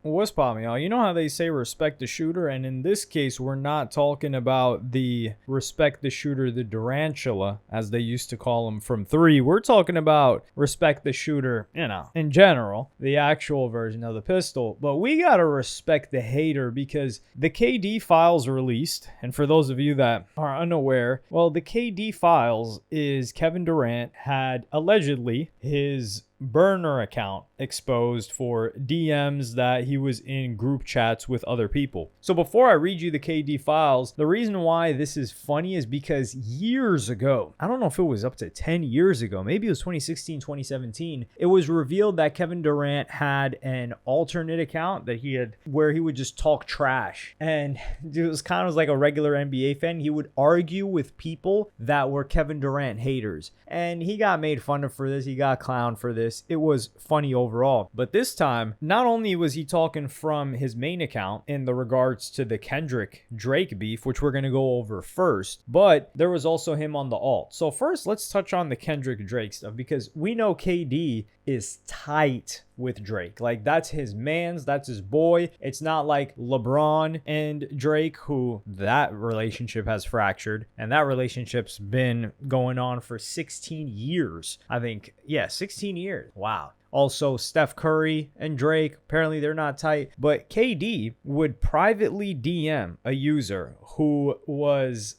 What's poppin', y'all? You know how they say respect the shooter, and in this case, we're not talking about the respect the shooter, the Durantula, as they used to call him from 3. We're talking about respect the shooter, in general, the actual version of the pistol. But we gotta respect the hater because the KD files released, and for those of you that are unaware, well, the KD files is Kevin Durant had allegedly his burner account exposed for DMs that he was in group chats with other people. So before I read you the KD files, the reason why this is funny is because years ago, I don't know if it was up to 10 years ago, maybe it was 2016, 2017, it was revealed that Kevin Durant had an alternate account that he had where he would just talk trash. And it was kind of like a regular NBA fan. He would argue with people that were Kevin Durant haters. And he got made fun of for this. He got clowned for this. It was funny overall. But this time, not only was he talking from his main account in the regards to the Kendrick Drake beef, which we're going to go over first, but there was also him on the alt. So first, let's touch on the Kendrick Drake stuff because we know KD is tight with Drake. Like, that's his mans, that's his boy. It's not like LeBron and Drake, who that relationship has fractured, and that relationship's been going on for 16 years. I think, 16 years. Wow. Also, Steph Curry and Drake, apparently they're not tight. But KD would privately DM a user who was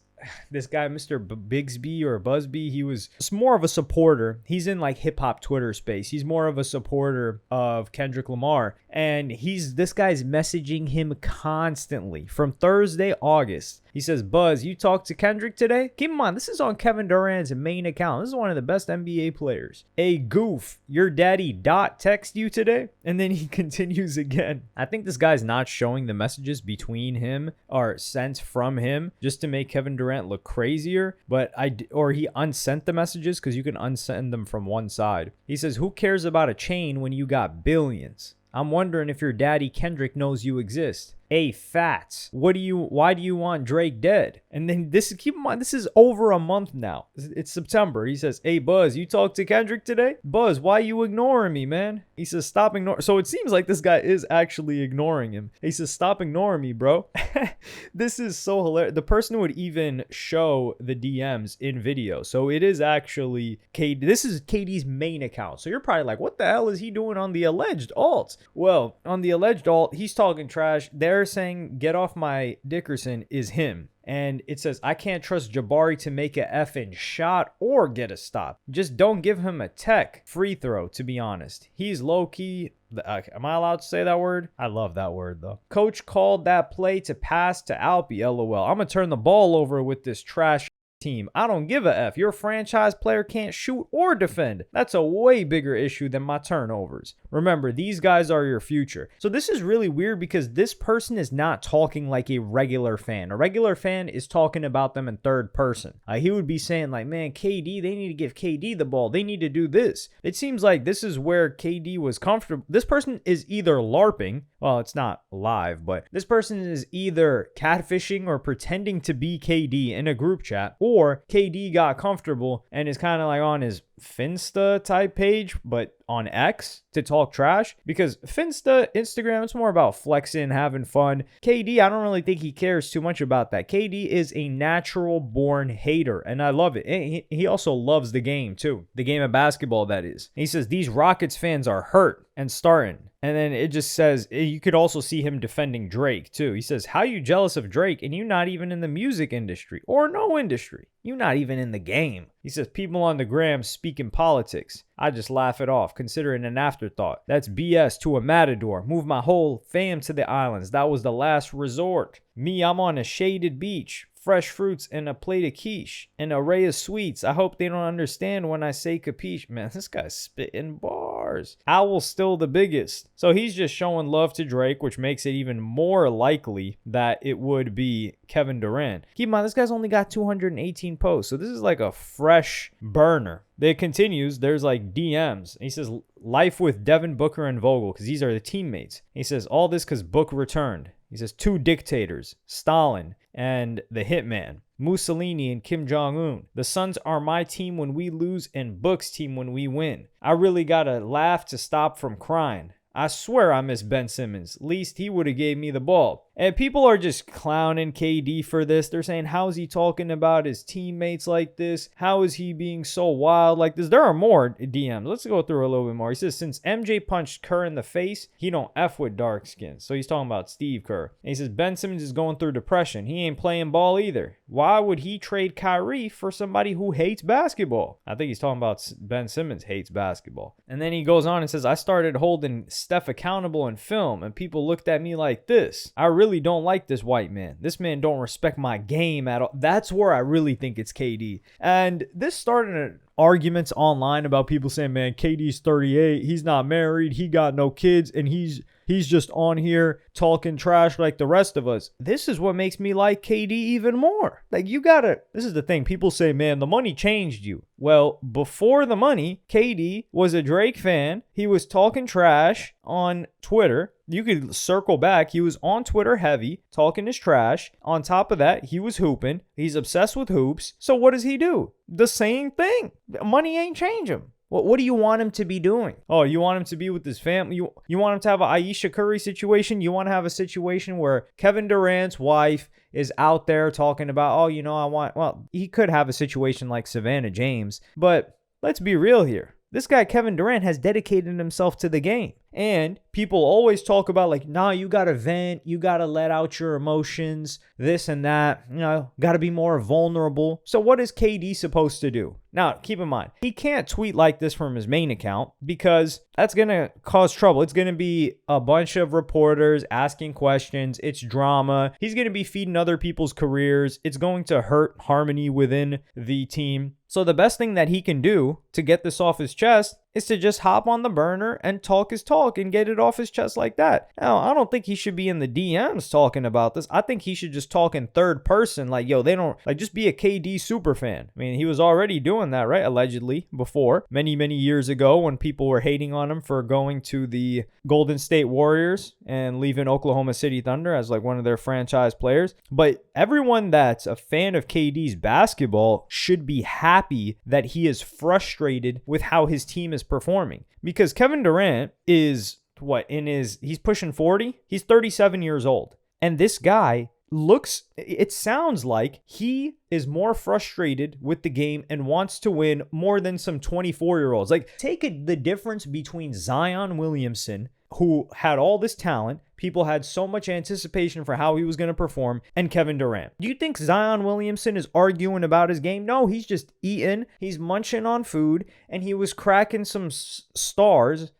this guy, Mr. Bigsby or Busby. He was more of a supporter. He's in like hip hop Twitter space. He's more of a supporter of Kendrick Lamar. And this guy's messaging him constantly from Thursday, August. He says, Buzz, you talked to Kendrick today? Keep in mind, this is on Kevin Durant's main account. This is one of the best NBA players. A goof, your daddy dot text you today? And then he continues again. I think this guy's not showing the messages between him or sent from him just to make Kevin Durant look crazier. Or he unsent the messages because you can unsend them from one side. He says, who cares about a chain when you got billions? I'm wondering if your daddy Kendrick knows you exist. Hey, Fats, why do you want Drake dead? And then keep in mind, this is over a month now. It's September. He says, hey, Buzz, you talked to Kendrick today? Buzz, why you ignoring me, man? He says, stop ignoring. So it seems like this guy is actually ignoring him. He says, stop ignoring me, bro. This is so hilarious. The person would even show the DMs in video. So it is actually KD. This is KD's main account. So you're probably like, what the hell is he doing on the alleged alt? Well, on the alleged alt, he's talking trash. They're saying get off my Dickerson is him. And it says, I can't trust Jabari to make a effing shot or get a stop. Just don't give him a tech free throw, to be honest. He's low-key. Am I allowed to say that word? I love that word, though. Coach called that play to pass to Alpi, LOL. I'm going to turn the ball over with this trash team. I don't give a F. Your franchise player can't shoot or defend. That's a way bigger issue than my turnovers. Remember, these guys are your future. So this is really weird because this person is not talking like a regular fan. A regular fan is talking about them in third person. He would be saying like, man, KD, they need to give KD the ball. They need to do this. It seems like this is where KD was comfortable. This person is either LARPing. Well, it's not live, but this person is either catfishing or pretending to be KD in a group chat, or KD got comfortable and is kind of like on his Finsta type page, but on X to talk trash, because Finsta, Instagram, it's more about flexing, having fun. KD, I don't really think he cares too much about that. KD is a natural born hater, and I love it. And he also loves the game too, the game of basketball, that is. He says these Rockets fans are hurt and starting. And then it just says, you could also see him defending Drake too. He says, how you jealous of Drake and you not even in the music industry or no industry? You not even in the game. He says, people on the gram speaking politics. I just laugh it off, considering an afterthought. That's BS to a matador. Move my whole fam to the islands. That was the last resort. Me, I'm on a shaded beach. Fresh fruits and a plate of quiche. An array of sweets. I hope they don't understand when I say capiche. Man, this guy's spitting bars. Owl's still the biggest. So he's just showing love to Drake, which makes it even more likely that it would be Kevin Durant. Keep in mind, this guy's only got 218 posts. So this is like a fresh burner. It continues. There's like DMs. He says, life with Devin Booker and Vogel, because these are the teammates. He says, all this because Book returned. He says, two dictators, Stalin and the Hitman, Mussolini and Kim Jong-un. The Suns are my team when we lose and Book's team when we win. I really gotta laugh to stop from crying. I swear I miss Ben Simmons. Least he would have gave me the ball. And people are just clowning KD for this. They're saying, how is he talking about his teammates like this? How is he being so wild like this? There are more DMs. Let's go through a little bit more. He says, since MJ punched Kerr in the face, he don't F with dark skins. So he's talking about Steve Kerr. And he says, Ben Simmons is going through depression. He ain't playing ball either. Why would he trade Kyrie for somebody who hates basketball? I think he's talking about Ben Simmons hates basketball. And then he goes on and says, I started holding Steph accountable in film, and people looked at me like this. I really don't like this white man. This man don't respect my game at all. That's where I really think it's KD. And this started arguments online about people saying, man, KD's 38. He's not married. He got no kids. And he's just on here talking trash like the rest of us. This is what makes me like KD even more. Like, this is the thing. People say, man, the money changed you. Well, before the money, KD was a Drake fan. He was talking trash on Twitter. You could circle back. He was on Twitter heavy, talking his trash. On top of that, he was hooping. He's obsessed with hoops. So what does he do? The same thing. Money ain't change him. What do you want him to be doing? Oh, you want him to be with his family? You want him to have an Ayesha Curry situation? You want to have a situation where Kevin Durant's wife is out there talking about, well, he could have a situation like Savannah James. But let's be real here. This guy, Kevin Durant, has dedicated himself to the game. And people always talk about like, nah, you got to vent. You got to let out your emotions, this and that. Got to be more vulnerable. So what is KD supposed to do? Now, keep in mind, he can't tweet like this from his main account because that's going to cause trouble. It's going to be a bunch of reporters asking questions. It's drama. He's going to be feeding other people's careers. It's going to hurt harmony within the team. So the best thing that he can do to get this off his chest is to just hop on the burner and talk his talk and get it off his chest like that. Now, I don't think he should be in the DMs talking about this. I think he should just talk in third person. Like, just be a KD super fan. I mean, he was already doing that, right? Allegedly before, many, many years ago when people were hating on him for going to the Golden State Warriors and leaving Oklahoma City Thunder as like one of their franchise players. But everyone that's a fan of KD's basketball should be happy that he is frustrated with how his team is performing, because Kevin Durant is he's pushing 40. He's 37 years old. And this guy it sounds like he is more frustrated with the game and wants to win more than some 24-year-olds. Like, take the difference between Zion Williamson, who had all this talent, people had so much anticipation for how he was going to perform, and Kevin Durant. Do you think Zion Williamson is arguing about his game? No, he's just eating, he's munching on food, and he was cracking some stars,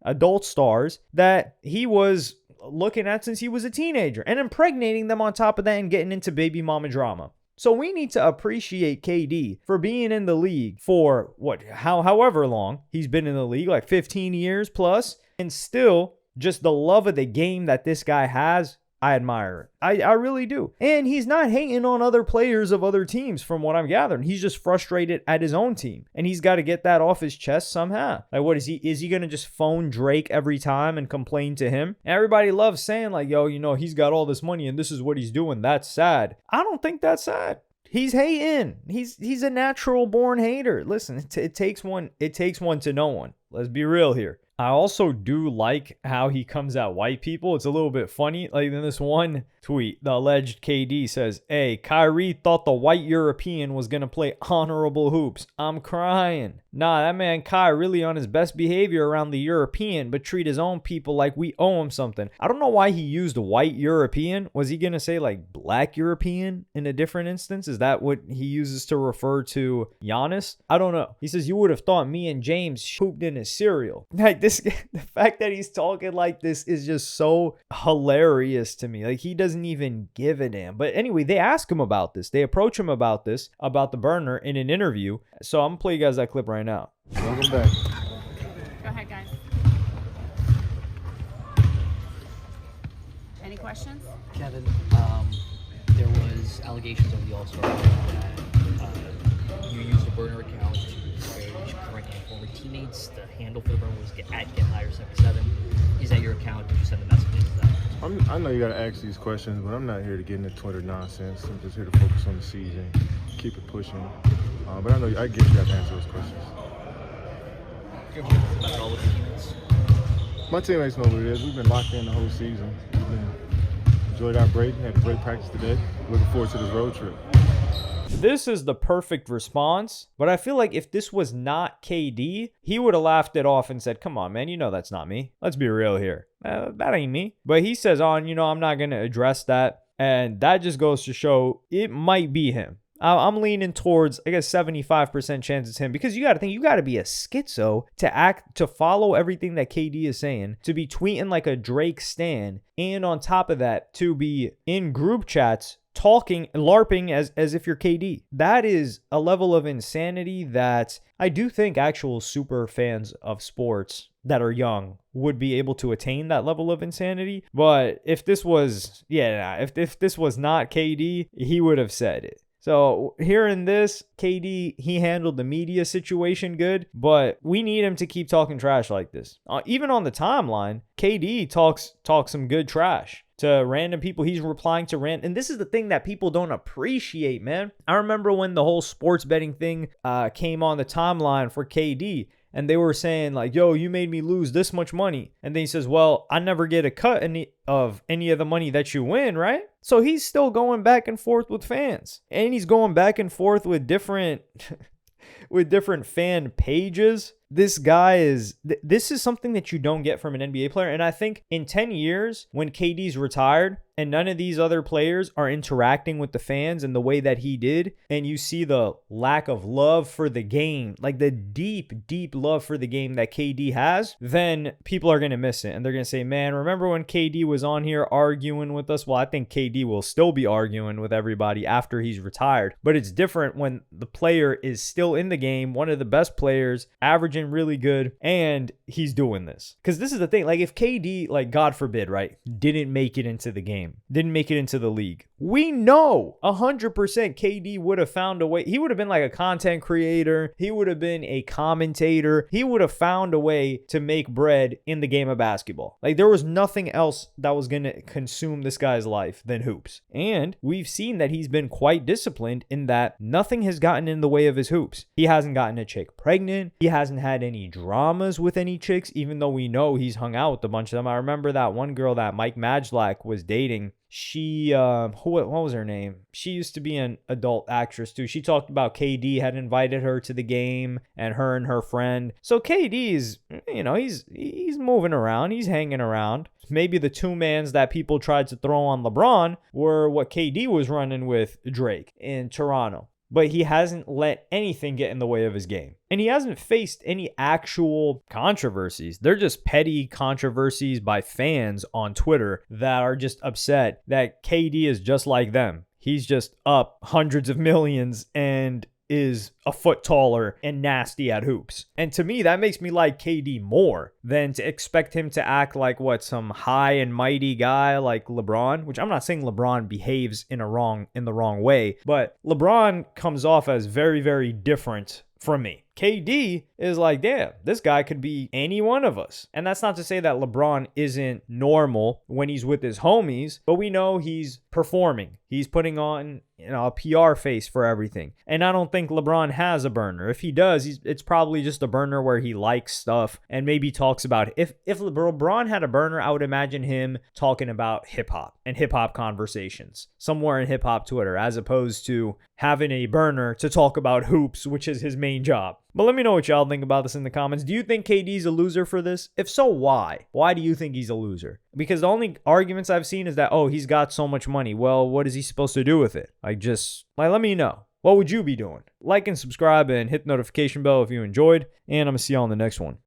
adult stars, that he was looking at since he was a teenager and impregnating them on top of that and getting into baby mama drama. So we need to appreciate KD for being in the league for however long he's been in the league, like 15 years plus, and still just the love of the game that this guy has. I admire it. I really do. And he's not hating on other players of other teams from what I'm gathering. He's just frustrated at his own team. And he's got to get that off his chest somehow. Like, what is he? Is he going to just phone Drake every time and complain to him? And everybody loves saying like, he's got all this money and this is what he's doing. That's sad. I don't think that's sad. He's hating. He's a natural born hater. Listen, it takes one to know one. Let's be real here. I also do like how he comes at white people. It's a little bit funny. Like in this one tweet, the alleged KD says, hey, Kyrie thought the white European was going to play honorable hoops. I'm crying. Nah, that man Kai really on his best behavior around the European, but treat his own people like we owe him something. I don't know why he used white European. Was he going to say like black European in a different instance? Is that what he uses to refer to Giannis? I don't know. He says, you would have thought me and James pooped in his cereal. Like this, the fact that he's talking like this is just so hilarious to me. Like he doesn't even give a damn. But anyway, they ask him about this. They approach him about this, about the burner in an interview. So I'm going to play you guys that clip right now. Welcome back. Go ahead, guys. Any questions? Kevin, there was allegations over the All-Star that you used a burner account to disparage current and former teammates. The handle for the burner was @GetHigher77. Is that your account? Did you send the messages to that? I know you got to ask these questions, but I'm not here to get into Twitter nonsense. I'm just here to focus on the season, keep it pushing. But I know I get you have to answer those questions. That's all with the teammates. My teammates know what it is. We've been locked in the whole season. Enjoyed our break. Had a great practice today. Looking forward to this road trip. This is the perfect response, but I feel like if this was not KD, he would have laughed it off and said, come on, man, you know that's not me. Let's be real here. That ain't me. But he says, I'm not going to address that. And that just goes to show it might be him. I'm leaning towards, I guess, 75% chance it's him, because you got to think, you got to be a schizo to follow everything that KD is saying, to be tweeting like a Drake stan, and on top of that, to be in group chats talking, LARPing as if you're KD. That is a level of insanity that I do think actual super fans of sports that are young would be able to attain that level of insanity. But if this was, if this was not KD, he would have said it. So hearing this, KD, he handled the media situation good, but we need him to keep talking trash like this. Even on the timeline, KD talks some good trash to random people. He's replying to and this is the thing that people don't appreciate, man. I remember when the whole sports betting thing came on the timeline for KD, and they were saying like, yo, you made me lose this much money. And then he says, well, I never get a cut of any of the money that you win, right? So he's still going back and forth with fans. And he's going back and forth with different fan pages. This guy this is something that you don't get from an NBA player. And I think in 10 years, when KD's retired and none of these other players are interacting with the fans in the way that he did, and you see the lack of love for the game, like the deep, deep love for the game that KD has, then people are going to miss it. And they're going to say, man, remember when KD was on here arguing with us? Well, I think KD will still be arguing with everybody after he's retired. But it's different when the player is still in the game, one of the best players, averaging really good, and he's doing this. Because this is the thing, like if KD, like God forbid, right, didn't make it into the game, didn't make it into the league, we know 100% KD would have found a way. He would have been like a content creator, he would have been a commentator, he would have found a way to make bread in the game of basketball. Like there was nothing else that was going to consume this guy's life than hoops. And we've seen that he's been quite disciplined in that nothing has gotten in the way of his hoops. He hasn't gotten a chick pregnant, he hasn't had any dramas with any chicks, even though we know he's hung out with a bunch of them. I remember that one girl that Mike Majlak was dating. She, what was her name? She used to be an adult actress too. She talked about KD had invited her to the game, and her friend. So KD's, he's moving around. He's hanging around. Maybe the two mans that people tried to throw on LeBron were what KD was running with Drake in Toronto. But he hasn't let anything get in the way of his game. And he hasn't faced any actual controversies. They're just petty controversies by fans on Twitter that are just upset that KD is just like them. He's just up hundreds of millions and is a foot taller and nasty at hoops. And to me, that makes me like KD more than to expect him to act like some high and mighty guy like LeBron, which I'm not saying LeBron behaves in the wrong way, but LeBron comes off as very, very different from me. KD is like, damn, this guy could be any one of us. And that's not to say that LeBron isn't normal when he's with his homies, but we know he's performing. He's putting on a PR face for everything. And I don't think LeBron has a burner. If he does, it's probably just a burner where he likes stuff and maybe talks about it. If LeBron had a burner, I would imagine him talking about hip hop and hip hop conversations somewhere in hip hop Twitter, as opposed to having a burner to talk about hoops, which is his main job. But let me know what y'all think about this in the comments. Do you think KD's a loser for this? If so, why? Why do you think he's a loser? Because the only arguments I've seen is that, he's got so much money. Well, what is he supposed to do with it? Let me know. What would you be doing? Like and subscribe and hit the notification bell if you enjoyed. And I'm going to see y'all in the next one.